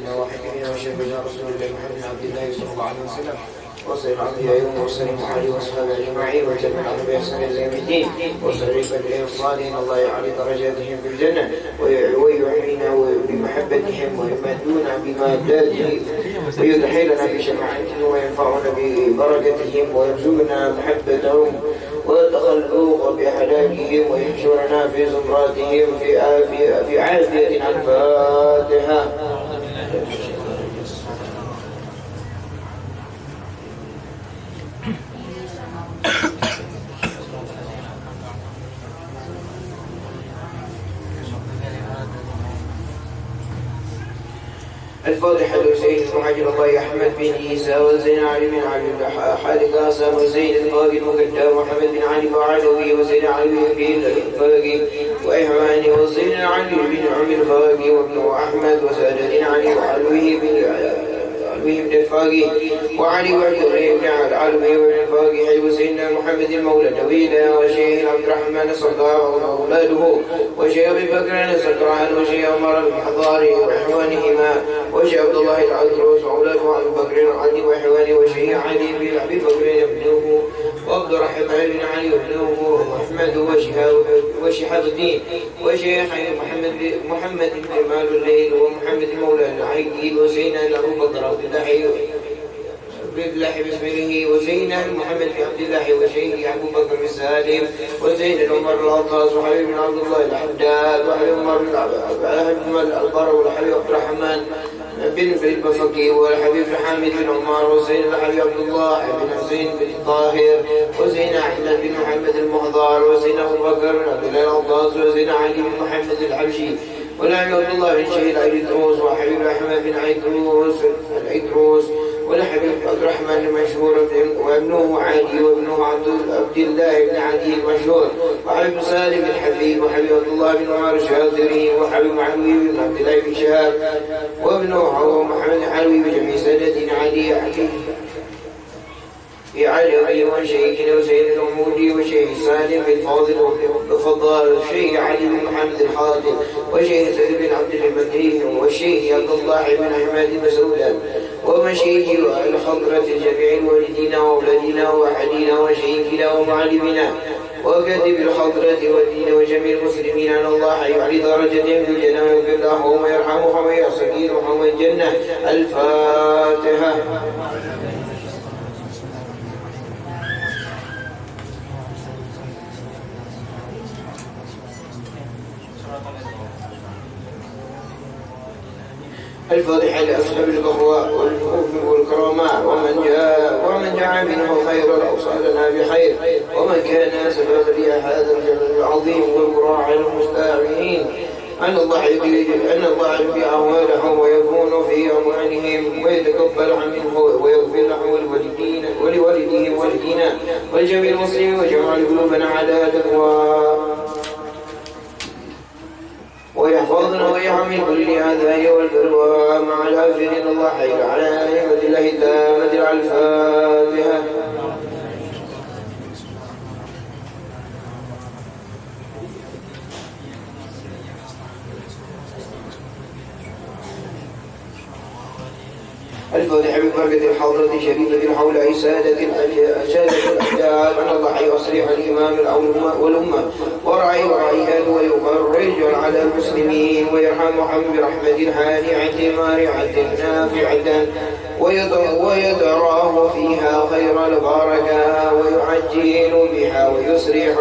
سيدنا وحبيبنا وشفيعنا رسول الله محمد بن عبد الله صلى الله عليه وسلم وصلى الله عليه وسلم عليه واصحابه اجمعين وجمعنا باحسان الى يوم الدين وصرف اليه الصالحين الله يعلي درجاتهم في الجنه ويحيينا بمحبتهم ويمدونا بماداتهم ويدخلنا بشفاعتهم وينفعنا ببركتهم ويرزقنا محبتهم والتخلق بحلالهم ويحشرنا في زمراتهم في عافيه. الفاتحه. الفاتحة لسيد المهاجر الله أحمد بن عيسى وزين علي بن علي حال قاسم وزين الفاقي المقدم محمد بن علي وعلوي وزين علي بن الفاقي وإحواني وزين علي بن عمر الفاقي وابن أحمد وسادة علي وعلوي بن الفاقي وعلي وعلي بن علوي بن الفاقي حي وسيدنا محمد المولى نبينا وشيخ عبد الرحمن الصداع وأولاده وشيخ أبي بكر السكران وشيخ عمر الحضاري وإخوانهما وشيخ عبد الله العدروس وأولاده أبي بكر وعلي وإخوانه وشيخ علي بن أبي بكر ابنه وعبد الرحمن بن علي وابنه وأحمد وشهاب الدين وشيخ محمد بن جمال الليل ومحمد المولى العيد وسيدنا أبو بكر عبد الله باسمه وزين محمد بن عبد الله وشيخ أبو بكر بن سالم وزين عمر العطاس وحبيب بن عبد الله الحداد وحبيب عمر بن البر والحبيب عبد الرحمن بن البفقي والحبيب حامد بن عمر وزين الحبيب عبد الله بن حسين بن الطاهر وزين أحمد بن محمد المهضار وزين أبو بكر بن عبد الله العطاس وزين علي بن محمد الحبشي والحبيب عبد الله بن شهيد عيدروس وحبيب أحمد بن عيدروس والحبيب عبد الرحمن المشهور وابنه علي وابنه عبد الله بن علي المشهور وحبيب سالم الحفيد وحبيب عبد الله بن عمر الشاذري وحبيب علوي بن عبد الله بن شهاب وابنه محمد علوي بجميع سادتنا علي وشيخنا وسيد الأمودي وشيخ سالم الفاضل وفضال وشيخ علي بن محمد الحاضر وشيخ سيد بن عبد المدين وشيخ عبد الله بن أحمد مسعودا ومشيخ الخضرة الجميع والدينا وأولادنا وأحدنا وشيخنا ومعلمنا وكاتب الخضرة والدين وجميع المسلمين أن الله يعلي درجتهم في الجنة ويغفر لهم ويرحمهم ويعصيهم الجنة. الفاتحة. الفاتحة لأصحاب القهوة والكرامات ومن جاء منه خير أوصالنا بخير ومن كان سببا لهذا الجمال العظيم والقراء المستعين أن الله يبي أموالهم ويكون في أموالهم ويتقبل منه ويغفر لهم ولوالديهم والدينا والجميع المسلمين وجمال قلوبنا على تقوى ويحفظنا ويحمي كل الآذان والبلوى مع الآفرين. الله حي على نعمة الله تامة. الفاتحة. الفاتحة ببركة الحضرة الشريفة حول سادة الأجداد أن الله يصلح الإمام والأمة ورعيها ويفرج على المسلمين ويرحمهم برحمة هانئة مارعة نافعة ويدراه فيها خير البركة ويعجل بها ويسرح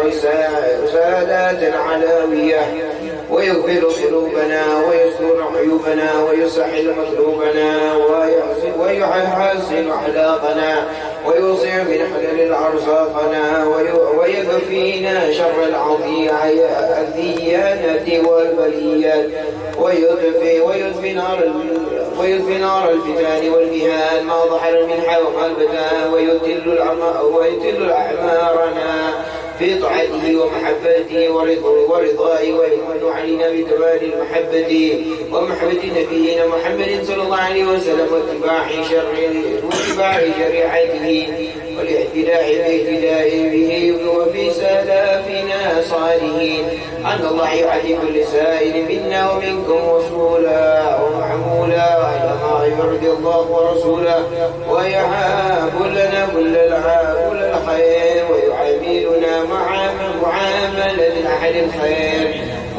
سادات علوية ويغفر ذنوبنا ويستر عيوبنا ويسهل مطلوبنا ويحسن أخلاقنا ويوسع من حلل أرزاقنا ويكفينا شر الديانة والبليات ويطفي نار الفتن والمهان ما ظهر منها وما بدا ويتل أعمارنا في طاعته ومحبته ورضائه ويمن علينا بكمال المحبة ومحبة نبينا محمد صلى الله عليه وسلم واتباع شريعته والاعتداء باهتداء به وفي سلافنا صالحين أن الله يعطي كل سائل منا ومنكم وصولا ومحمولا يرضي الله ورسوله ويهاب لنا كل الخير ويعاملنا معاملة أهل الخير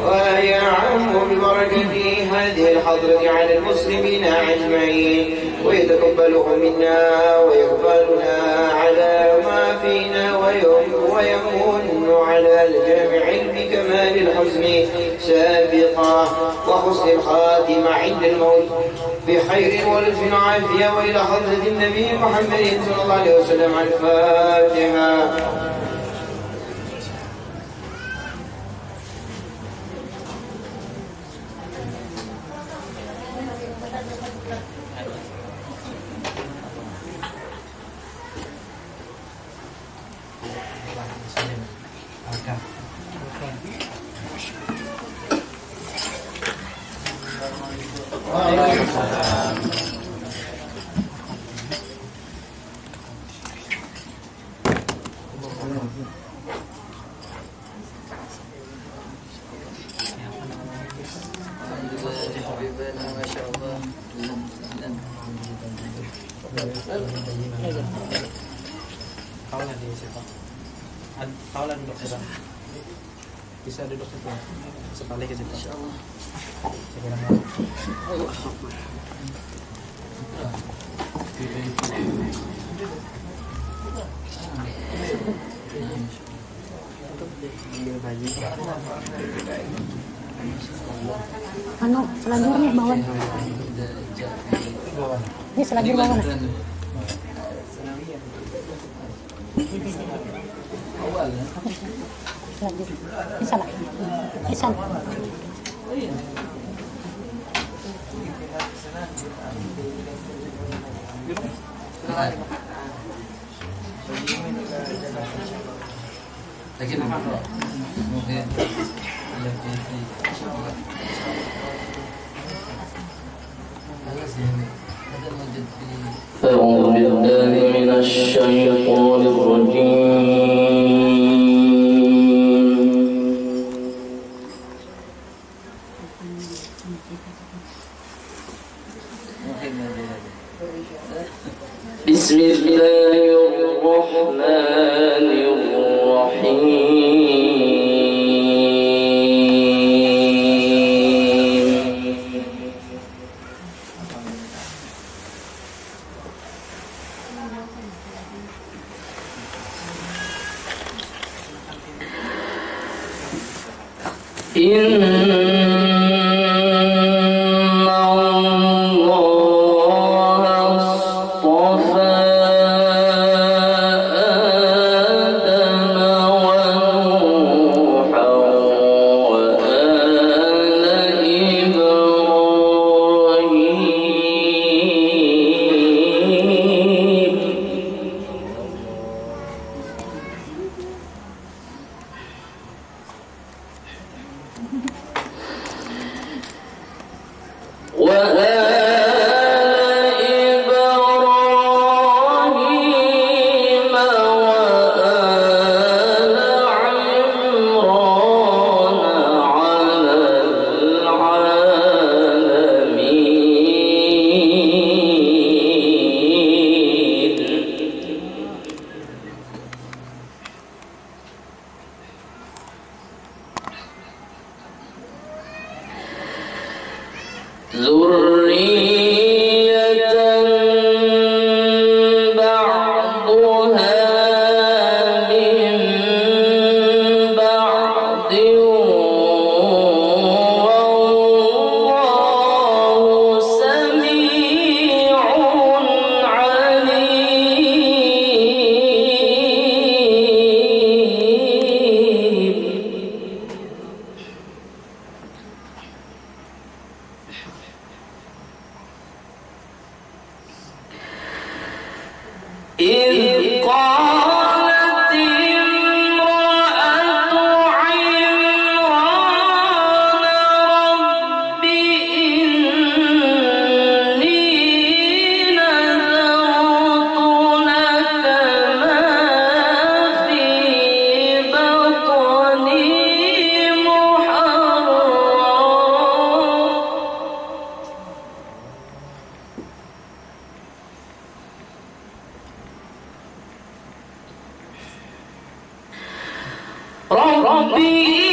ويعم ببركته هذه الحضرة على المسلمين أجمعين ويتقبلهم منا ويقبلنا على ما فينا ويمن على الجامع بكمال الحسن سابقا وحسن الخاتمة عند الموت بخير ولطف وعافية وإلى حضرة النبي محمد صلى الله عليه وسلم. الفاتحة. Paula duduk situ. Bisa duduk situ. Sekali ke situ. Insyaallah. Anu, selanjutnya bawah. Ini selanjutnya bawah. Bisa lah. Bisa. Lagi dulu. Mungkin. أعوذ بالله من الشيطان الرجيم. بسم الله الرحمن الرحيم. قال يا مريم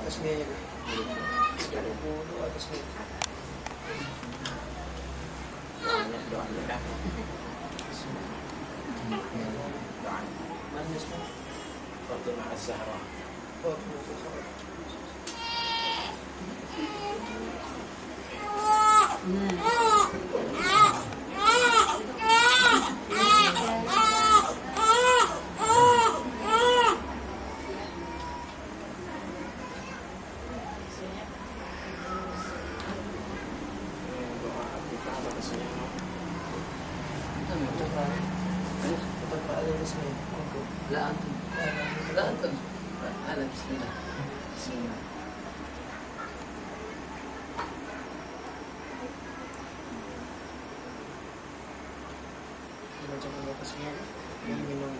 Tasmiyah. Sekarang doa tasmiyah. Doanya dah. Mana ismu? Fatimah Az-Zahra. Fatimah Az-Zahra. لا أنتم لا أنتم أنا بسم الله بسم الله Baca doa tasmiyah. Minum.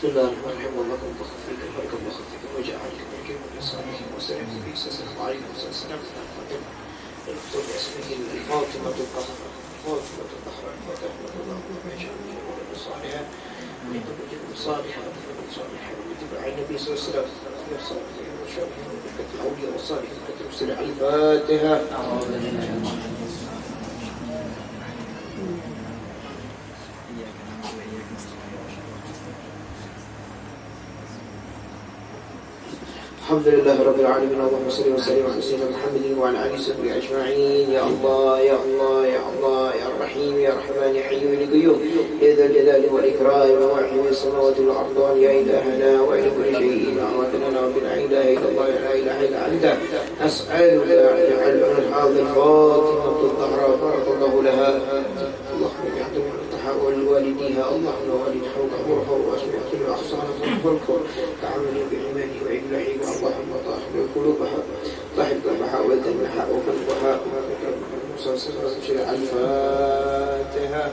Bismillahirrahmanirrahim. Allahumma baghfir li wa baghfir waj'alni min kulli salihin wa sallim fi sallallahu alaihi wasallam. اكتب اسمه الفاطمة الطهرة فاطمة الطهرة فاطمة اللهم اجعلني ولد صالحا من ذرية صالحة ولد صالحا واتباع النبي صلى الله عليه وسلم والصالحين والشريعين وبركة الأولياء والصالحين وبركة الرسل. الفاتحة. الحمد لله رب العالمين. اللهم صل وسلم على سيدنا محمد وعلى اله وصحبه اجمعين. يا الله يا الله يا الله يا رحيم يا رحمن يا حي يا قيوم يا ذا الجلال والاكرام واحد السماوات والارض يا الهنا والى كل شيء اعوذنا وبلا اله الا الله لا اله الا انت. اسالك اجعل هذا الفاطمه الزهراء بارك الله لها. اللهم اجعل ولوالديها اللهم والدها وكبرها واسمعت واحصانها وخلقها تعامل بايمانه وابلحه. اللهم طهر قلوبها طهر قلبها ودمها وقلبها مسلسل. الفاتحه.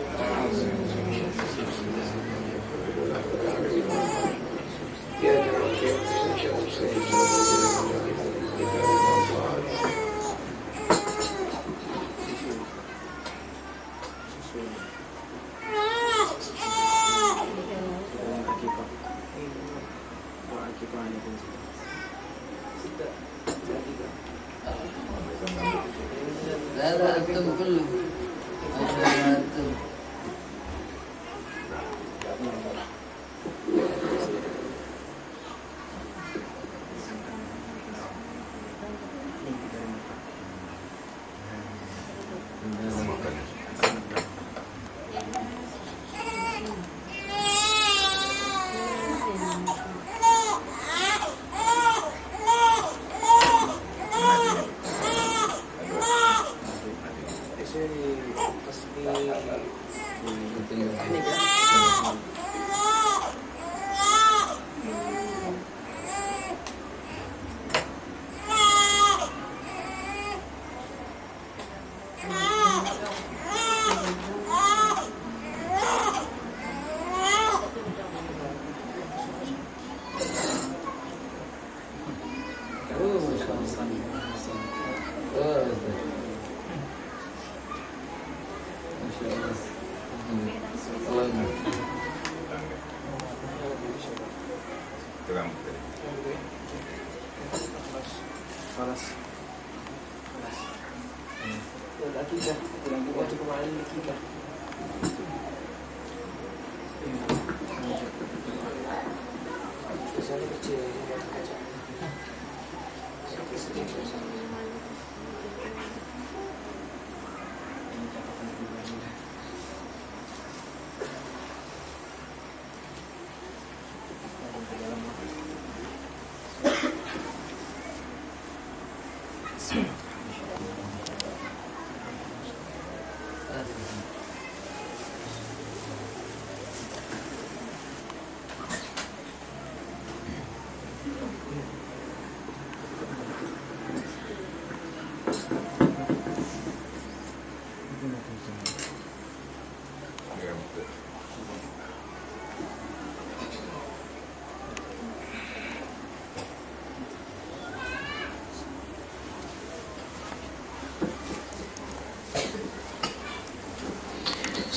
لا أنتم كلهم أنتم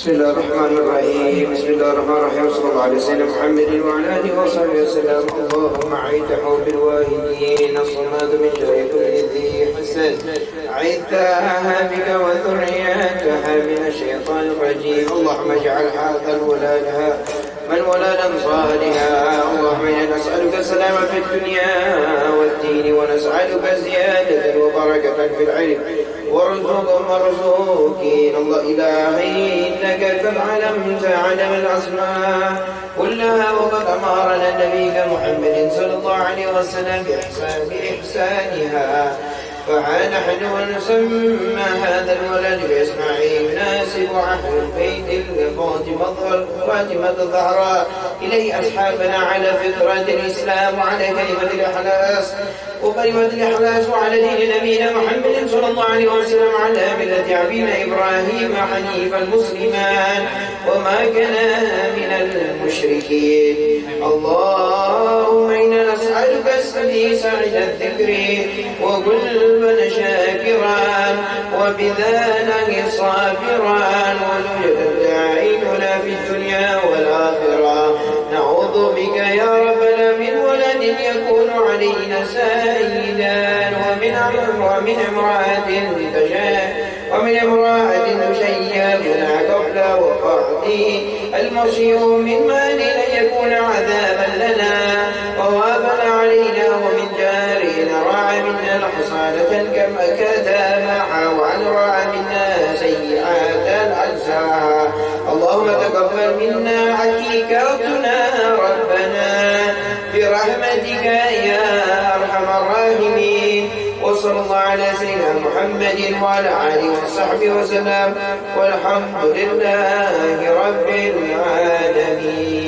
بسم الله الرحمن الرحيم. بسم الله الرحمن الرحيم. صلى الله عليه وسلم محمد وعلى اله وصحبه وسلم. اللهم عيده بالواهدين الصمد من شر كل ذي حسد، عيدها بك وذريتها من الشيطان الرجيم. اللهم اجعل هذا ولادها من ولدا صالحا. اللهم انا نسالك السلام في الدنيا والدين، ونسالك زياده وبركه في العلم وارزق مرزوقين. الله إلهي إنك قد علمت علم الأسماء كلها، وقد أمرنا نبيك محمد صلى الله عليه وسلم بإحسانها، فنحن نسمى هذا الولد بإسماعيل يناسب أهل البيت فاطمة الزهراء إليه أصحابنا على فطرة الإسلام وعلى كلمة الإخلاص وعلى دين نبينا محمد صلى الله عليه وسلم، على ملة أبينا إبراهيم حنيفا مسلما وما كان من المشركين. اللهم إنا نسألك سعيد الذكر وقلبا شاكرا وبذانه صابرا ونجدا داعينا في الدنيا والآخرة. نعوذ بك يا ربنا من ولد يكون علينا سيدا ومن امرأة تشيبنا قبل وقعته المشي من مال لن يكون عذابا لنا ووابا علينا، ومن جار نرى منا الحصانة كما كتامها وعن رأى منا سيئات الأجزاء. اللهم تقبل منا حقيقتنا ربنا برحمتك يا أرحم الراحمين. وصلى الله على سيدنا محمد وعلى آله وصحبه وسلم، والحمد لله رب العالمين.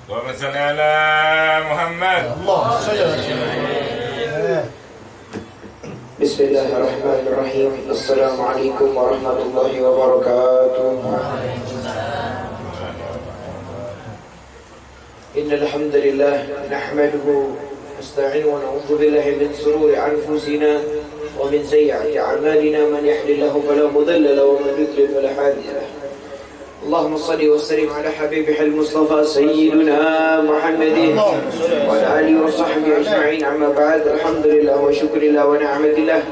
اللهم صل على محمد. بسم الله الرحمن الرحيم. السلام عليكم ورحمة الله وبركاته. إن الحمد لله نحمده ونستعينه ونعوذ بالله من شرور أنفسنا ومن سيئات أعمالنا، من يهد الله فلا مضل له ومن يضلل فلا هادي له. اللهم صل وسلم على حبيبه المصطفى سيدنا محمد وعلى آله وصحبه أجمعين. أما بعد، الحمد لله وشكر الله ونعمة الله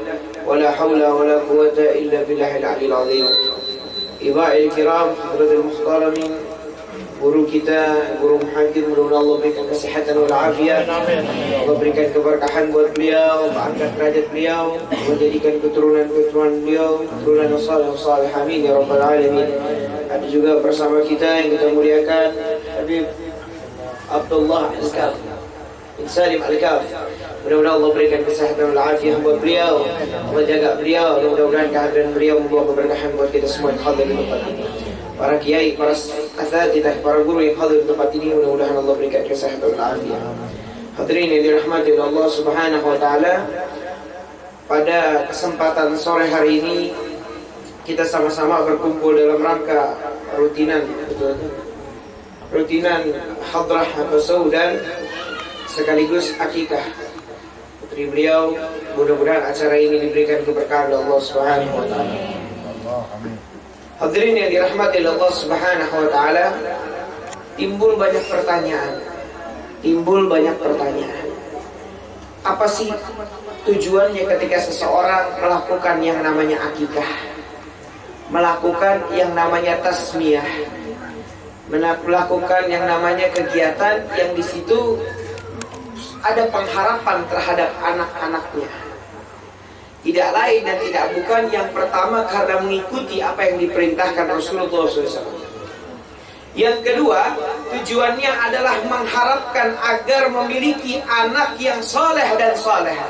ولا حول ولا قوة إلا بالله العلي العظيم. Iba'i al-kiram, hadratul muhtaramin, guru kita, guru muhajir, mudah-mudahan Allah berikan kesehatan wal afiat, Allah berikan keberkahan buat beliau, angkat derajat beliau, menjadikan keturunan-keturunan beliau keturunan yang saleh, amin ya rabbal alamin. Ada juga bersama kita yang kita muliakan Habib Abdullah Al-Kaf bin Salim Al-Kaf. Mudah-mudahan Allah berikan kesehatan wal afiat buat beliau, Allah jaga beliau, dan mudah-mudahan kehadiran beliau membawa keberkahan buat kita semua yang hadir di tempat ini. Para kiai, para asatidzah, para guru yang hadir di tempat ini, mudah-mudahan Allah berikan kesehatan wal afiat. Hadirin yang dirahmati oleh Allah Subhanahu wa taala, pada kesempatan sore hari ini kita sama-sama berkumpul dalam rangka rutinan hadrah atau saudan sekaligus akikah putri beliau. Mudah-mudahan acara ini diberikan keberkahan oleh Allah Subhanahu wa taala. Hadirin yang dirahmati oleh Allah Subhanahu wa taala, timbul banyak pertanyaan. Apa sih tujuannya ketika seseorang melakukan yang namanya akikah, melakukan yang namanya tasmiyah, melakukan yang namanya kegiatan yang di situ ada pengharapan terhadap anak-anaknya? Tidak lain dan tidak bukan yang pertama karena mengikuti apa yang diperintahkan Rasulullah SAW. Yang kedua, tujuannya adalah mengharapkan agar memiliki anak yang soleh dan solehah.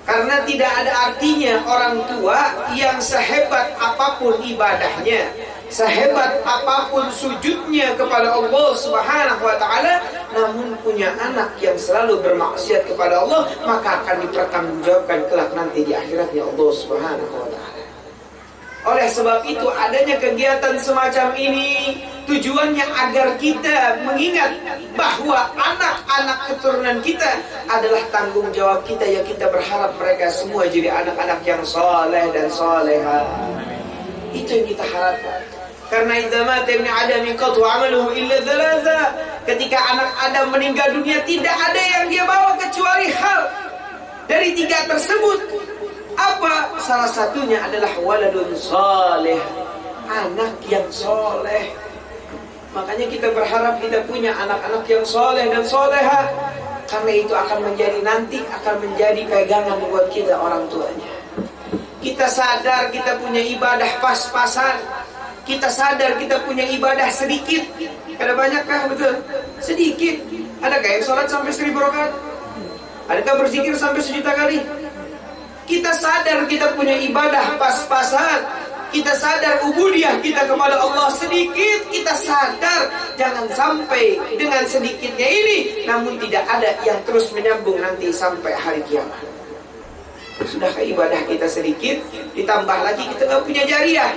Karena tidak ada artinya orang tua yang sehebat apapun ibadahnya, sehebat apapun sujudnya kepada Allah Subhanahu wa taala, namun punya anak yang selalu bermaksiat kepada Allah, maka akan dipertanggungjawabkan kelak nanti di akhiratnya Allah Subhanahu wa taala. Oleh sebab itu adanya kegiatan semacam ini Tujuannya agar kita mengingat bahwa anak-anak keturunan kita adalah tanggung jawab kita, yang kita berharap mereka semua jadi anak-anak yang soleh dan soleha. Itu yang kita harapkan. Karena idza mata ibnu adam qatu amaluhu illa thalatha. Ketika anak Adam meninggal dunia, tidak ada yang dia bawa kecuali hal dari 3 tersebut. Apa? Salah satunya adalah waladun soleh, anak yang soleh. Makanya kita berharap kita punya anak-anak yang soleh dan soleha, karena itu akan menjadi pegangan buat kita orang tuanya. Kita sadar kita punya ibadah pas-pasan, kita sadar kita punya ibadah sedikit. Ada banyakkah? Betul, sedikit. Adakah yang sholat sampai 1000 rakaat? Adakah berzikir sampai 1.000.000 kali? Kita sadar kita punya ibadah pas-pasan, kita sadar ubudiyah kita kepada Allah sedikit. Kita sadar jangan sampai dengan sedikitnya ini namun tidak ada yang terus menyambung nanti sampai hari kiamat. Sudahkah ibadah kita sedikit, ditambah lagi kita nggak punya jariah.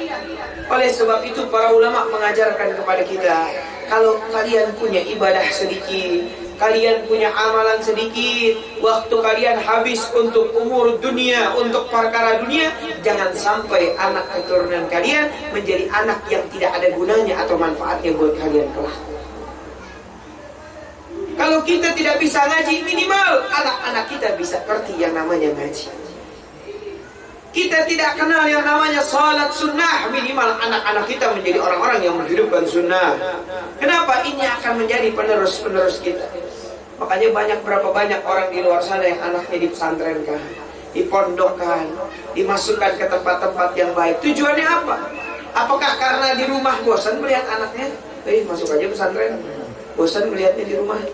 Oleh sebab itu para ulama mengajarkan kepada kita, kalau kalian punya ibadah sedikit, kalian punya amalan sedikit, waktu kalian habis untuk umur dunia, untuk perkara dunia, jangan sampai anak keturunan kalian menjadi anak yang tidak ada gunanya atau manfaatnya buat kalian kelak. Kalau kita tidak bisa ngaji, minimal anak-anak kita bisa ngerti yang namanya ngaji. Kita tidak kenal yang namanya salat sunnah, minimal anak-anak kita menjadi orang-orang yang menghidupkan sunnah. Kenapa? Ini akan menjadi penerus-penerus kita. Makanya berapa banyak orang di luar sana yang anaknya dipesantrenkan, dipondokkan, dimasukkan ke tempat-tempat yang baik. Tujuannya apa? Apakah karena di rumah bosan melihat anaknya? Masuk aja pesantren, bosan melihatnya di rumah.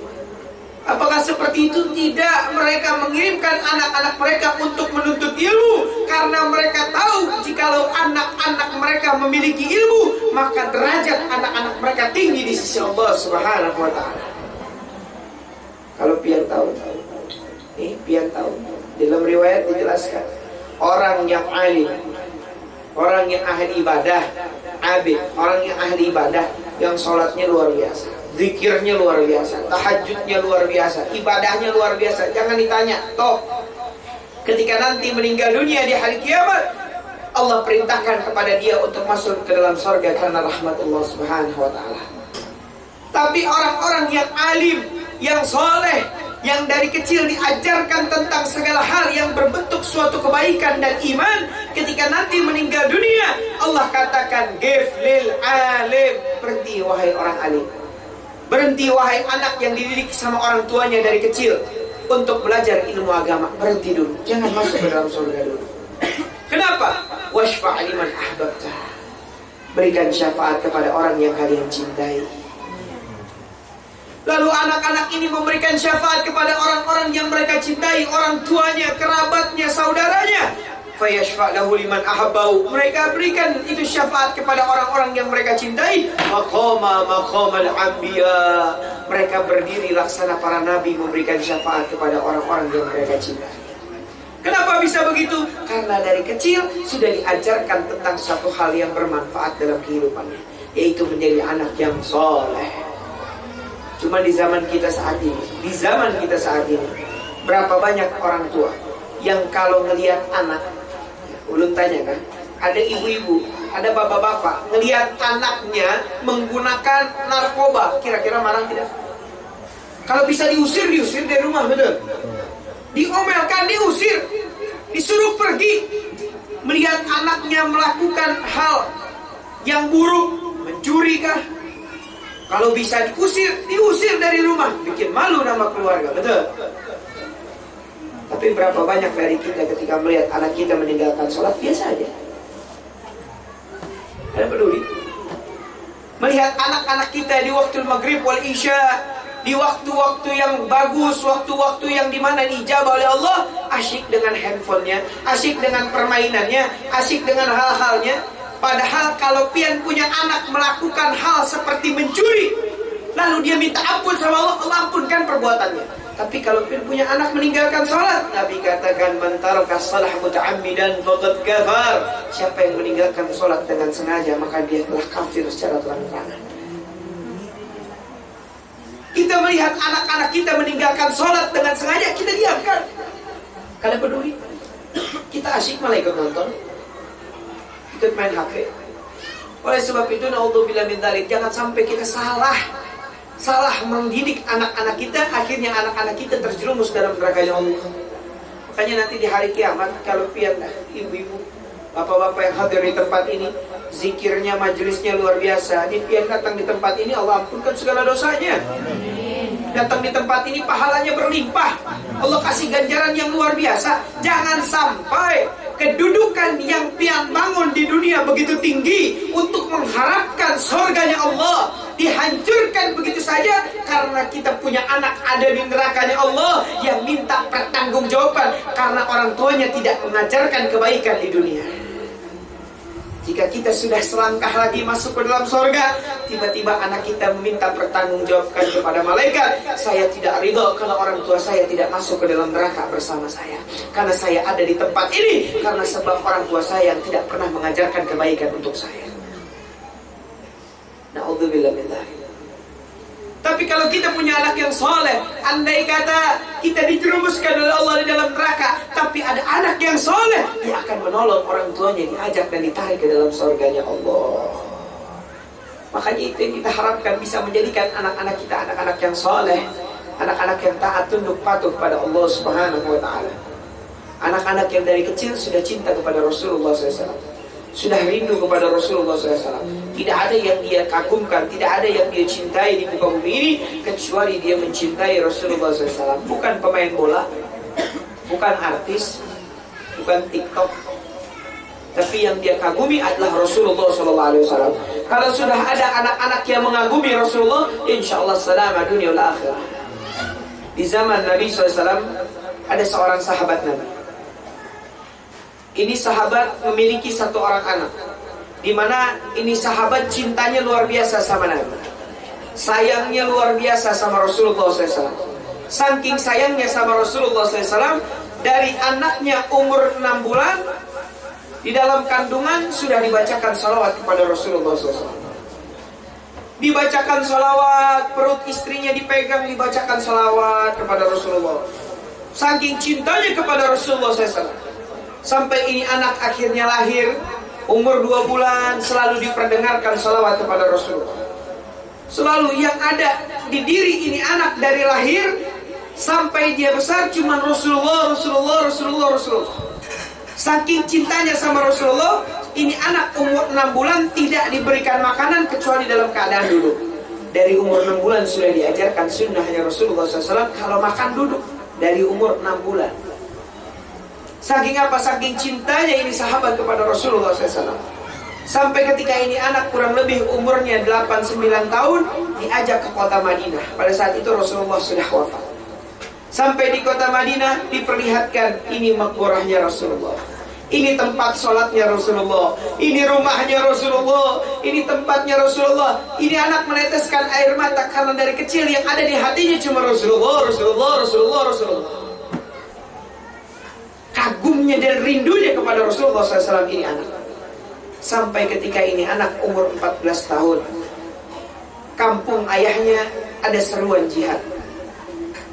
Apakah seperti itu? Tidak. Mereka mengirimkan anak-anak mereka untuk menuntut ilmu, karena mereka tahu jikalau anak-anak mereka memiliki ilmu, maka derajat anak-anak mereka tinggi di sisi Allah Subhanahu wa ta'ala. Kalau pian tahu, dalam riwayat dijelaskan, orang yang alim, orang yang ahli ibadah, abid, orang yang ahli ibadah, yang sholatnya luar biasa, zikirnya luar biasa, tahajudnya luar biasa, ibadahnya luar biasa. Jangan ditanya, toh ketika nanti meninggal dunia di hari kiamat, Allah perintahkan kepada dia untuk masuk ke dalam surga karena rahmat Allah Subhanahu wa ta'ala. Tapi orang-orang yang alim, yang soleh, yang dari kecil diajarkan tentang segala hal yang berbentuk suatu kebaikan dan iman, ketika nanti meninggal dunia, Allah katakan, "Gif lil alim." Berhenti wahai orang alim, berhenti wahai anak yang dididik sama orang tuanya dari kecil untuk belajar ilmu agama. Berhenti dulu, jangan masuk ke dalam surga dulu. Kenapa? Washfa' liman ahbabta. Berikan syafaat kepada orang yang kalian cintai. Lalu anak-anak ini memberikan syafaat kepada orang-orang yang mereka cintai, orang tuanya, kerabatnya, saudaranya. Fayashfa' lahu liman ahabbau. Mereka berikan itu syafaat kepada orang-orang yang mereka cintai. Maqamal anbiya. Mereka berdiri laksana para nabi memberikan syafaat kepada orang-orang yang mereka cintai. Kenapa bisa begitu? Karena dari kecil sudah diajarkan tentang satu hal yang bermanfaat dalam kehidupannya, yaitu menjadi anak yang soleh. Cuma di zaman kita saat ini, berapa banyak orang tua yang kalau ngelihat anak, ulun tanya kan, ada ibu-ibu, ada bapak-bapak ngelihat anaknya menggunakan narkoba, kira-kira marah tidak? Kalau bisa diusir dari rumah, betul? Diomelkan, diusir, disuruh pergi. Melihat anaknya melakukan hal yang buruk, mencuri kah? Kalau bisa diusir dari rumah, bikin malu nama keluarga, betul? Tapi berapa banyak dari kita ketika melihat anak kita meninggalkan sholat, biasa aja. Ada peduli? Melihat anak-anak kita di waktu maghrib wal isya, di waktu-waktu yang bagus, waktu-waktu yang dimana diijabah oleh Allah, asyik dengan handphonenya, asyik dengan permainannya, asyik dengan hal-halnya. Padahal kalau pian punya anak melakukan hal seperti mencuri, lalu dia minta ampun sama Allah, Allah ampunkan perbuatannya. Tapi kalau pian punya anak meninggalkan sholat, Nabi katakan, "Man taraka shalah muta'ammidan faqad kafar." Siapa yang meninggalkan sholat dengan sengaja, maka dia telah kafir secara terang-terangan. Kita melihat anak-anak kita meninggalkan sholat dengan sengaja, kita diamkan. Kalian peduli? Kita asyik malah ikut nonton, ikut main HP. Oleh sebab itu, naudzubillah min dzalik, jangan sampai kita salah mendidik anak-anak kita, akhirnya anak-anak kita terjerumus dalam nerakanya Allah. Makanya nanti di hari kiamat, kalau lihat ibu-ibu, bapak-bapak yang hadir di tempat ini, zikirnya, majelisnya luar biasa. Dia pian datang di tempat ini, Allah ampunkan segala dosanya. Datang di tempat ini pahalanya berlimpah, Allah kasih ganjaran yang luar biasa. Jangan sampai kedudukan yang pian bangun di dunia begitu tinggi untuk mengharapkan surganya Allah dihancurkan begitu saja karena kita punya anak ada di nerakanya Allah yang minta pertanggungjawaban karena orang tuanya tidak mengajarkan kebaikan di dunia. Jika kita sudah selangkah lagi masuk ke dalam surga, tiba-tiba anak kita meminta pertanggungjawabkan kepada malaikat, saya tidak ridho kalau orang tua saya tidak masuk ke dalam neraka bersama saya, karena saya ada di tempat ini karena sebab orang tua saya yang tidak pernah mengajarkan kebaikan untuk saya. Na'udzubillah min dzalik. Tapi kalau kita punya anak yang soleh, andai kata kita dijerumuskan oleh Allah di dalam neraka, tapi ada anak yang soleh, dia akan menolong orang tuanya, diajak dan ditarik ke dalam surganya Allah. Makanya itu yang kita harapkan, bisa menjadikan anak-anak kita anak-anak yang soleh, anak-anak yang taat tunduk patuh pada Allah Subhanahu wa Ta'ala. Anak-anak yang dari kecil sudah cinta kepada Rasulullah SAW, sudah rindu kepada Rasulullah SAW. Tidak ada yang dia kagumkan, tidak ada yang dia cintai di muka bumi ini kecuali dia mencintai Rasulullah SAW. Bukan pemain bola, bukan artis, bukan TikTok, tapi yang dia kagumi adalah Rasulullah SAW. Kalau sudah ada anak-anak yang mengagumi Rasulullah, insya Allah selamat dunia wal akhirah. Di zaman Nabi SAW ada seorang sahabat Nabi. Ini sahabat memiliki satu orang anak, di mana ini sahabat cintanya luar biasa sama Nabi, sayangnya luar biasa sama Rasulullah SAW. Saking sayangnya sama Rasulullah SAW, dari anaknya umur 6 bulan, di dalam kandungan sudah dibacakan salawat kepada Rasulullah SAW. Dibacakan salawat, perut istrinya dipegang, dibacakan salawat kepada Rasulullah. Saking cintanya kepada Rasulullah SAW, sampai ini anak akhirnya lahir, umur 2 bulan, selalu diperdengarkan salawat kepada Rasulullah. Selalu yang ada di diri ini anak dari lahir sampai dia besar cuma Rasulullah, Rasulullah, Rasulullah, Rasulullah. Saking cintanya sama Rasulullah, ini anak umur 6 bulan tidak diberikan makanan kecuali dalam keadaan duduk. Dari umur 6 bulan sudah diajarkan sunnahnya Rasulullah SAW, kalau makan duduk dari umur 6 bulan. Saking apa? Saking cintanya ini sahabat kepada Rasulullah SAW. Sampai ketika ini anak kurang lebih umurnya 8-9 tahun, diajak ke kota Madinah. Pada saat itu Rasulullah sudah wafat. Sampai di kota Madinah diperlihatkan, ini makburahnya Rasulullah, ini tempat sholatnya Rasulullah, ini rumahnya Rasulullah, ini tempatnya Rasulullah. Ini anak meneteskan air mata karena dari kecil yang ada di hatinya cuma Rasulullah, Rasulullah, Rasulullah, Rasulullah. Kagumnya dan rindunya kepada Rasulullah SAW ini anak. Sampai ketika ini anak umur 14 tahun, kampung ayahnya ada seruan jihad,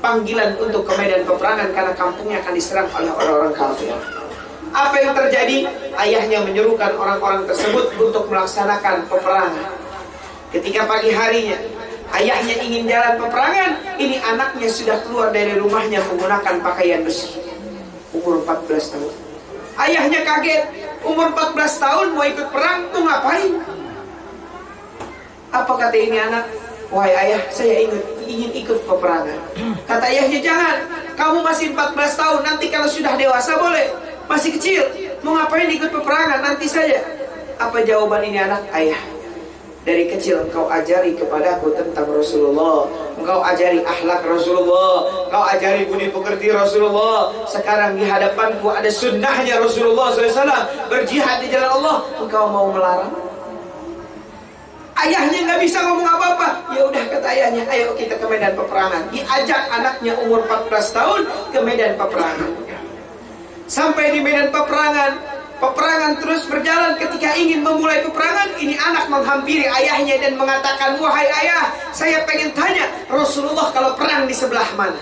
panggilan untuk ke medan peperangan karena kampungnya akan diserang oleh orang-orang kafir. Apa yang terjadi? Ayahnya menyerukan orang-orang tersebut untuk melaksanakan peperangan. Ketika pagi harinya ayahnya ingin jalan peperangan, ini anaknya sudah keluar dari rumahnya menggunakan pakaian besi, umur 14 tahun. Ayahnya kaget, umur 14 tahun mau ikut perang, tuh ngapain? Apa kata ini anak? Wahai ayah, saya ingin ikut peperangan. Kata ayahnya, jangan, kamu masih 14 tahun, nanti kalau sudah dewasa boleh, masih kecil, mau ngapain ikut peperangan, nanti saja. Apa jawaban ini anak? Ayah, dari kecil engkau ajari kepadaku tentang Rasulullah, engkau ajari akhlak Rasulullah, engkau ajari budi pekerti Rasulullah. Sekarang di hadapanku ada sunnahnya Rasulullah SAW, berjihad di jalan Allah, engkau mau melarang? Ayahnya nggak bisa ngomong apa-apa. Ya udah, kata ayahnya, ayo kita ke medan peperangan. Diajak anaknya umur 14 tahun ke medan peperangan. Sampai di medan peperangan, peperangan terus berjalan. Ketika ingin memulai peperangan, ini anak menghampiri ayahnya dan mengatakan, wahai ayah, saya pengen tanya, Rasulullah kalau perang di sebelah mana?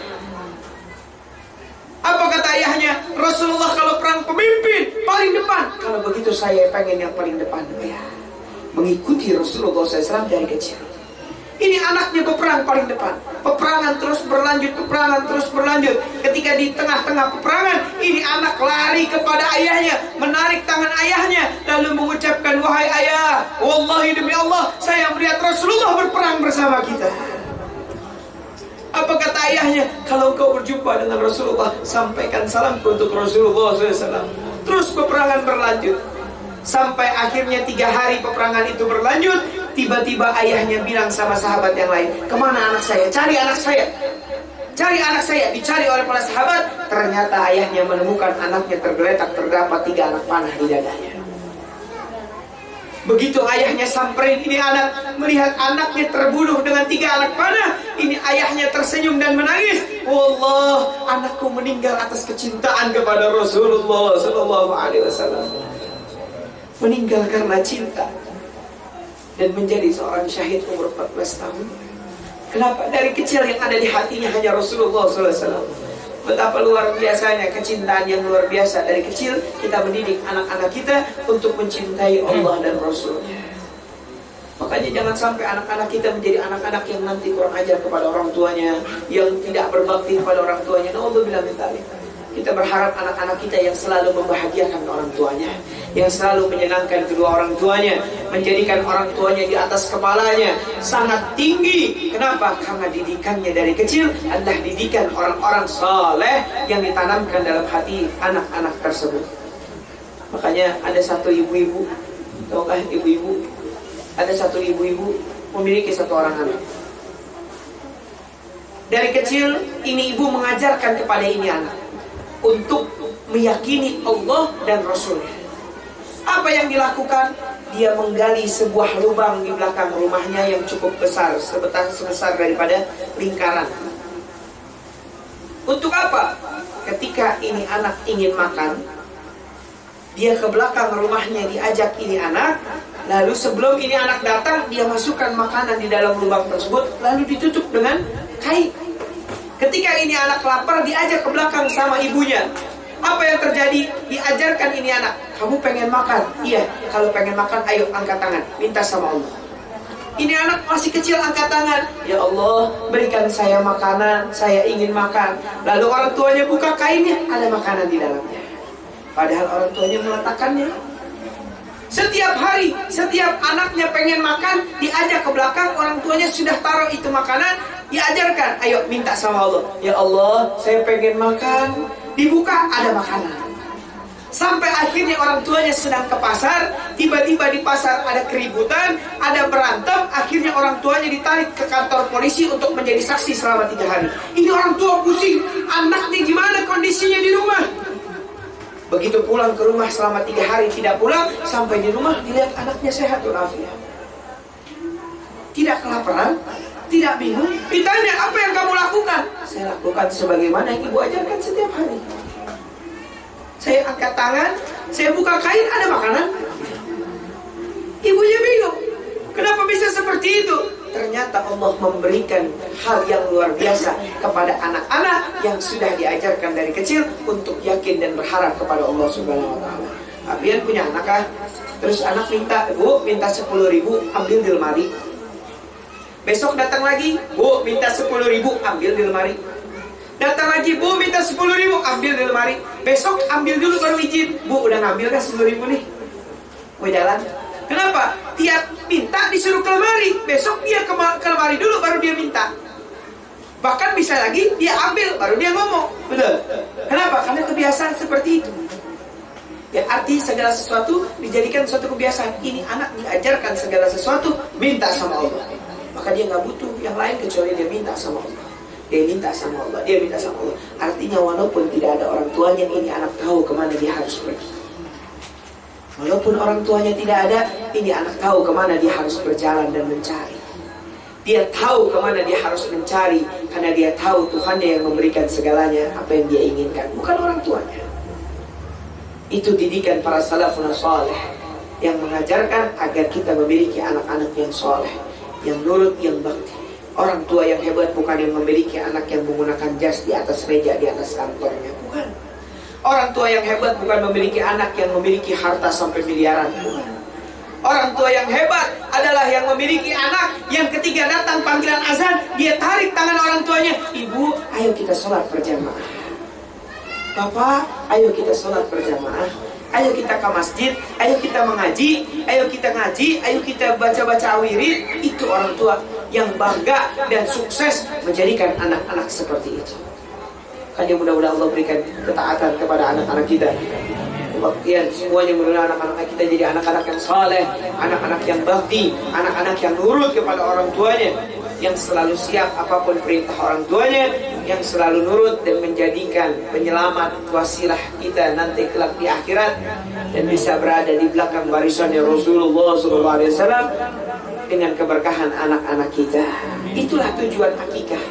Apa kata ayahnya? Rasulullah kalau perang pemimpin paling depan. Kalau begitu saya pengen yang paling depan ya. Mengikuti Rasulullah SAW dari kecil. Ini anaknya berperang paling depan. Peperangan terus berlanjut, peperangan terus berlanjut. Ketika di tengah-tengah peperangan, ini anak lari kepada ayahnya, menarik tangan ayahnya, lalu mengucapkan, wahai ayah, wallahi demi Allah, saya melihat Rasulullah berperang bersama kita. Apa kata ayahnya? Kalau engkau berjumpa dengan Rasulullah, sampaikan salamku untuk Rasulullah SAW. Terus peperangan berlanjut. Sampai akhirnya 3 hari peperangan itu berlanjut. Tiba-tiba ayahnya bilang sama sahabat yang lain, kemana anak saya? Cari anak saya. Cari anak saya. Dicari oleh para sahabat. Ternyata ayahnya menemukan anaknya tergeletak, terdapat 3 anak panah di dadanya. Begitu ayahnya samperin ini anak, melihat anaknya terbunuh dengan 3 anak panah, ini ayahnya tersenyum dan menangis. Wallah, anakku meninggal atas kecintaan kepada Rasulullah SAW. Meninggal karena cinta dan menjadi seorang syahid umur 14 tahun. Kenapa? Dari kecil yang ada di hatinya hanya Rasulullah SAW. Betapa luar biasanya kecintaan yang luar biasa. Dari kecil kita mendidik anak-anak kita untuk mencintai Allah dan Rasulnya. Makanya jangan sampai anak-anak kita menjadi anak-anak yang nanti kurang ajar kepada orang tuanya, yang tidak berbakti kepada orang tuanya. Na'udzubillah min dzalik. Kita berharap anak-anak kita yang selalu membahagiakan orang tuanya, yang selalu menyenangkan kedua orang tuanya, menjadikan orang tuanya di atas kepalanya, sangat tinggi. Kenapa? Karena didikannya dari kecil adalah didikan orang-orang saleh yang ditanamkan dalam hati anak-anak tersebut. Makanya ada satu ibu-ibu, tahukah ibu-ibu? Ada satu ibu-ibu memiliki 1 orang anak. Dari kecil ini ibu mengajarkan kepada ini anak untuk meyakini Allah dan Rasulnya. Apa yang dilakukan? Dia menggali sebuah lubang di belakang rumahnya yang cukup besar, sebesar daripada lingkaran. Untuk apa? Ketika ini anak ingin makan, dia ke belakang rumahnya, diajak ini anak, lalu sebelum ini anak datang, dia masukkan makanan di dalam lubang tersebut, lalu ditutup dengan kain. Ketika ini anak lapar, diajak ke belakang sama ibunya. Apa yang terjadi? Diajarkan ini anak, kamu pengen makan? Iya, kalau pengen makan, ayo angkat tangan, minta sama Allah. Ini anak masih kecil angkat tangan, ya Allah, berikan saya makanan, saya ingin makan. Lalu orang tuanya buka kainnya, ada makanan di dalamnya. Padahal orang tuanya meletakkannya. Setiap hari, setiap anaknya pengen makan, diajak ke belakang, orang tuanya sudah taruh itu makanan, diajarkan, ayo minta sama Allah. Ya Allah, saya pengen makan. Dibuka, ada makanan. Sampai akhirnya orang tuanya sedang ke pasar, tiba-tiba di pasar ada keributan, ada berantem, akhirnya orang tuanya ditarik ke kantor polisi untuk menjadi saksi selama 3 hari. Ini orang tua pusing, anaknya gimana kondisinya di rumah? Begitu pulang ke rumah selama 3 hari tidak pulang, sampai di rumah dilihat anaknya sehat walafiat. Tidak kelaparan, tidak bingung. Ditanya, apa yang kamu lakukan? Saya lakukan sebagaimana yang ibu ajarkan setiap hari. Saya angkat tangan, saya buka kain, ada makanan. Ibunya bingung, kenapa bisa seperti itu? Ternyata Allah memberikan hal yang luar biasa kepada anak-anak yang sudah diajarkan dari kecil untuk yakin dan berharap kepada Allah Subhanahu wa Ta'ala. Kalian punya anak kah? Terus anak minta, Bu, minta 10.000, ambil di lemari. Besok datang lagi, Bu, minta 10.000, ambil di lemari. Datang lagi, Bu, minta 10.000, ambil di lemari. Besok ambil dulu baru izin. Bu, udah ngambil kan 10.000 nih? Mau jalan? Kenapa? Tiap minta disuruh ke lemari. Besok dia ke lemari dulu baru dia minta. Bahkan bisa lagi dia ambil baru dia ngomong. Betul? Kenapa? Karena kebiasaan seperti itu. Ya, arti segala sesuatu dijadikan suatu kebiasaan. Ini anak diajarkan segala sesuatu minta sama Allah. Maka dia nggak butuh yang lain kecuali dia minta sama Allah. Dia minta sama Allah, dia minta sama Allah. Artinya walaupun tidak ada orang tuanya, ini anak tahu kemana dia harus pergi. Walaupun orang tuanya tidak ada, ini anak tahu kemana dia harus berjalan dan mencari. Dia tahu kemana dia harus mencari, karena dia tahu Tuhannya yang memberikan segalanya apa yang dia inginkan, bukan orang tuanya. Itu didikan para salafun saleh yang mengajarkan agar kita memiliki anak-anak yang saleh, yang nurut, yang bakti. Orang tua yang hebat bukan yang memiliki anak yang menggunakan jas di atas meja di atas kantornya, bukan. Orang tua yang hebat bukan memiliki anak yang memiliki harta sampai miliaran, bukan. Orang tua yang hebat adalah yang memiliki anak yang ketika datang panggilan azan, dia tarik tangan orang tuanya, "Ibu, ayo kita sholat berjamaah. Bapak, ayo kita sholat berjamaah. Ayo kita ke masjid, ayo kita mengaji, ayo kita ngaji, ayo kita baca-baca wirid." Itu orang tua yang bangga dan sukses menjadikan anak-anak seperti itu. Hanya mudah-mudahan Allah berikan ketaatan kepada anak-anak kita. Kebaktian semuanya, mudah-mudahan anak-anak kita jadi anak-anak yang saleh, anak-anak yang bakti, anak-anak yang nurut kepada orang tuanya, yang selalu siap apapun perintah orang tuanya, yang selalu nurut dan menjadikan penyelamat wasilah kita nanti kelak di akhirat, dan bisa berada di belakang barisannya Rasulullah SAW dengan keberkahan anak-anak kita. Itulah tujuan akikah,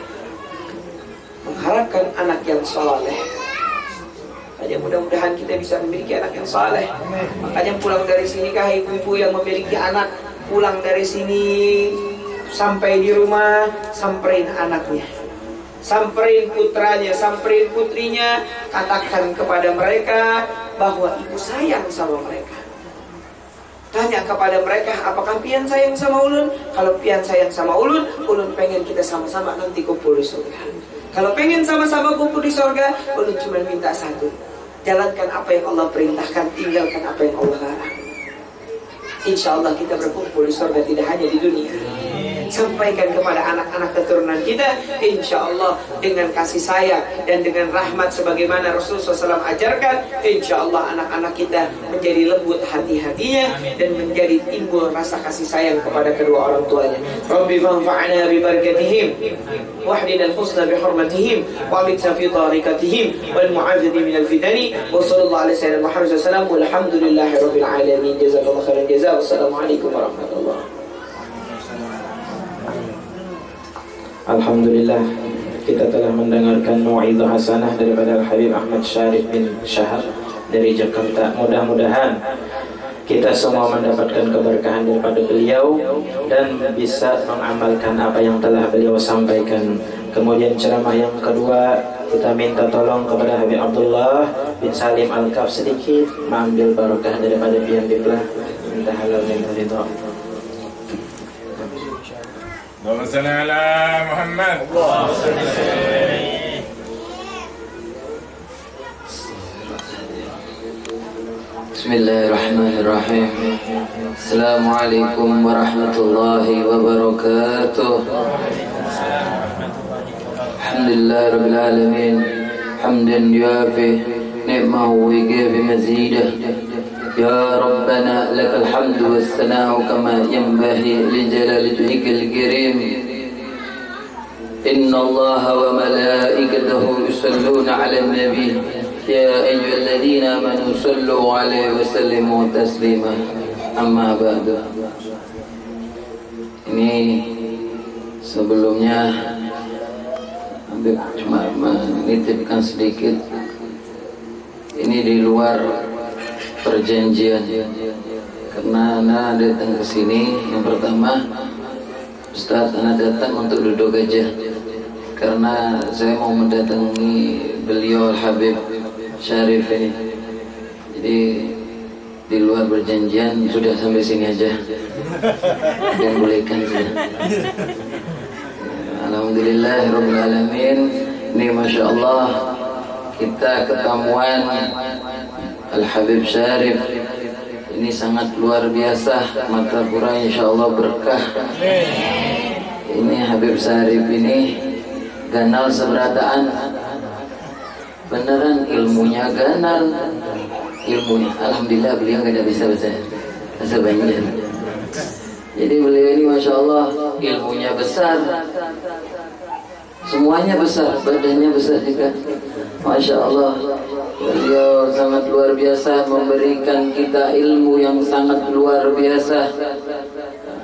mengharapkan anak yang saleh. Hanya mudah-mudahan kita bisa memiliki anak yang saleh. Makanya pulang dari sini kah ibu-ibu yang memiliki anak, pulang dari sini sampai di rumah, samperin anaknya, samperin putranya, samperin putrinya, katakan kepada mereka bahwa ibu sayang sama mereka. Tanya kepada mereka, apakah pian sayang sama ulun? Kalau pian sayang sama ulun, ulun pengen kita sama-sama nanti kumpul di surga. Kalau pengen sama-sama kumpul di surga, ulun cuma minta satu: jalankan apa yang Allah perintahkan, tinggalkan apa yang Allah larang. Insya Allah kita berkumpul di surga, tidak hanya di dunia. Sampaikan kepada anak-anak keturunan kita, insya Allah dengan kasih sayang dan dengan rahmat sebagaimana Rasulullah SAW ajarkan, insya Allah anak-anak kita menjadi lembut hati-hatinya dan menjadi timbul rasa kasih sayang kepada kedua orang tuanya. Rabbi fanfa'na bi barakatihim wahdina al-husna bi hurmatihim wa amitna fi tariqatihim wal mu'afidhi min al-fitani wa sallallahu alaihi wasallam Muhammad sallallahu walhamdulillahi rabbil alamin. Jazakallahu khairan jazaa. Wassalamualaikum warahmatullahi wabarakatuh. Alhamdulillah, kita telah mendengarkan mau'izah hasanah daripada Al-Habib Ahmad Syarif bin Syahar dari Jakarta. Mudah-mudahan kita semua mendapatkan keberkahan daripada beliau dan bisa mengamalkan apa yang telah beliau sampaikan. Kemudian ceramah yang kedua, kita minta tolong kepada Habib Abdullah bin Salim Al-Kaf sedikit mengambil barakah daripada pian biblah. Minta halal dan ridha. اللهم صل على محمد. Bismillahirrahmanirrahim. Assalamualaikum warahmatullahi wabarakatuh. Alhamdulillah rabbil alamin, hamdan yuafi ni'mahu wa yukafi mazidah. يا ربنا لك الحمد والثناء كما ينبغي لجلال وجهك الكريم. إن الله وملائكته يصلون على النبي يا أيها الذين آمنوا صلوا عليه وسلموا تسليما. أما بعد. Ini sebelumnya Habib cuma menitipkan sedikit. Ini di luar perjanjian, karena Ana datang ke sini yang pertama, Ustaz, Ana datang untuk duduk aja karena saya mau mendatangi beliau Al-Habib Syarif ini. Jadi di luar perjanjian sudah sampai sini aja dan bolehkan saja. Alhamdulillah rabbil alamin. Ini Masya Allah kita ketemuan Al-Habib Syarif ini sangat luar biasa. Mata Qur'an insya Allah berkah. Ini Habib Syarif ini ganal seberataan, beneran ilmunya ganal, ilmunya. Alhamdulillah beliau nggak bisa bahasa Banjar. Jadi beliau ini Masya Allah ilmunya besar, semuanya besar, badannya besar juga. Masya Allah, beliau sangat luar biasa memberikan kita ilmu yang sangat luar biasa.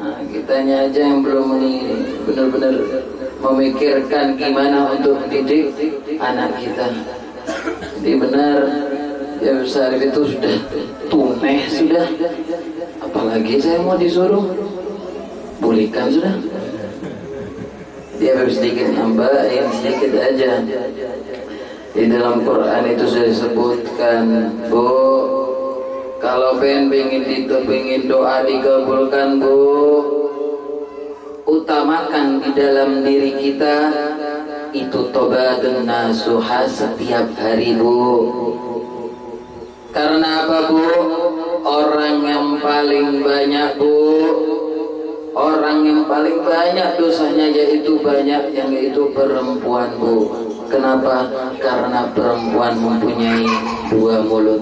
Nah, kitanya aja yang belum benar-benar memikirkan gimana untuk mendidik anak kita. Jadi benar, ya besar itu sudah tuneh sudah. Apalagi saya mau disuruh, bolehkan sudah. Dia baru sedikit nambahin sedikit aja. Di dalam Quran itu sudah disebutkan, Bu, kalau pengen doa dikabulkan, Bu, utamakan di dalam diri kita itu tobatun nasuha setiap hari, Bu. Karena apa, Bu? Orang yang paling banyak, Bu, orang yang paling banyak dosanya yaitu perempuan, Bu. Kenapa? Karena perempuan mempunyai dua mulut.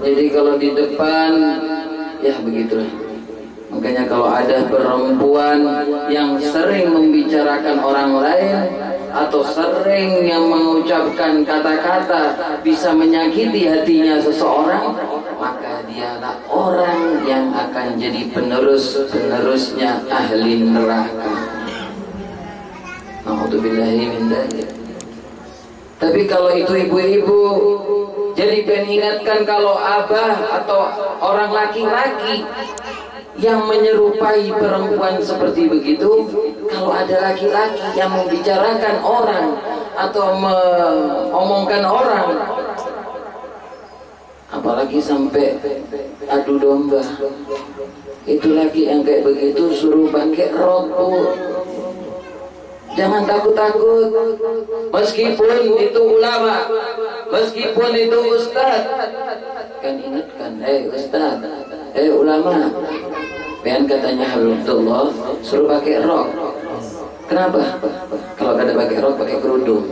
Jadi kalau di depan, ya begitulah. Makanya kalau ada perempuan yang sering membicarakan orang lain atau sering yang mengucapkan kata-kata bisa menyakiti hatinya seseorang, maka dialah orang yang akan jadi penerusnya ahli neraka. Na'udzubillahi min dzalik. Tapi kalau itu ibu-ibu jadi pengingatkan kalau abah atau orang laki-laki yang menyerupai perempuan seperti begitu, kalau ada laki-laki yang membicarakan orang atau mengomongkan orang, apalagi sampai adu domba, itu laki yang kayak begitu suruh pakai rok, Bu. Jangan takut-takut, meskipun itu ulama, meskipun itu ustaz, kan ingatkan, ustaz, ulama, dan katanya Habibullah suruh pakai rok. Kenapa? Kalau ada pakai rok, pakai kerudung.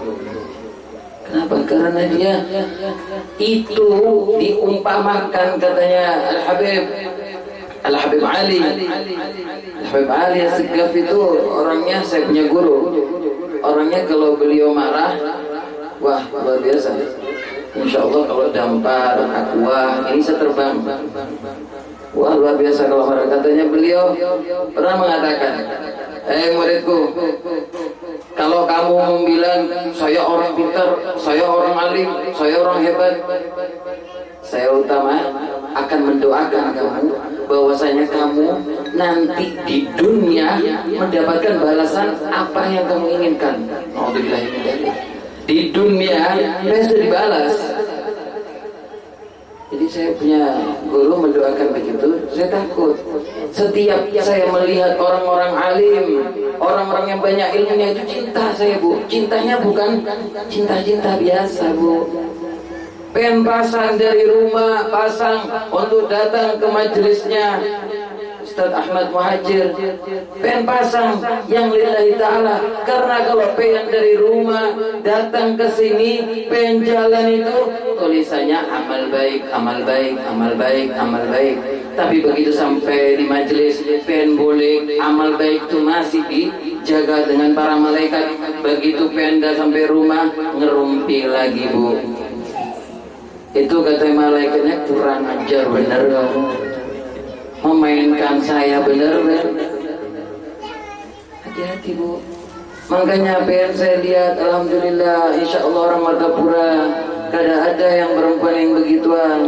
Kenapa? Karena dia itu diumpamakan, katanya Al-Habib Ali As-Segaf itu orangnya, saya punya guru, orangnya kalau beliau marah, wah luar biasa. Insya Allah kalau dampar, aqua, ini saya terbang. Wah luar biasa kalau marah. Katanya beliau pernah mengatakan, muridku, kalau kamu bilang saya orang pintar, saya orang alim, saya orang hebat, saya akan mendoakan kamu bahwasanya kamu nanti di dunia mendapatkan balasan apa yang kamu inginkan. Di dunia sudah dibalas. Jadi saya punya guru mendoakan begitu. Saya takut setiap saya melihat orang-orang alim, orang-orang yang banyak ilmunya, itu cinta saya, Bu. Cintanya bukan cinta-cinta biasa, Bu. Pengen pasang dari rumah, pasang untuk datang ke majelisnya Ustaz Ahmad Muhajir, pengen pasang yang lillahi ta'ala. Karena kalau pengen dari rumah datang ke sini, pengen jalan itu tulisannya amal baik, amal baik, amal baik, amal baik. Tapi begitu sampai di majelis, pengen boleh amal baik itu masih dijaga dengan para malaikat. Begitu pengen sampai rumah, ngerumpi lagi, Bu. Itu kata malaikatnya kurang ajar bener, memainkan saya bener. Hati-hati, Bu. Makanya pengen saya lihat, alhamdulillah, insya Allah orang Martapura kada ada yang perempuan yang begituan.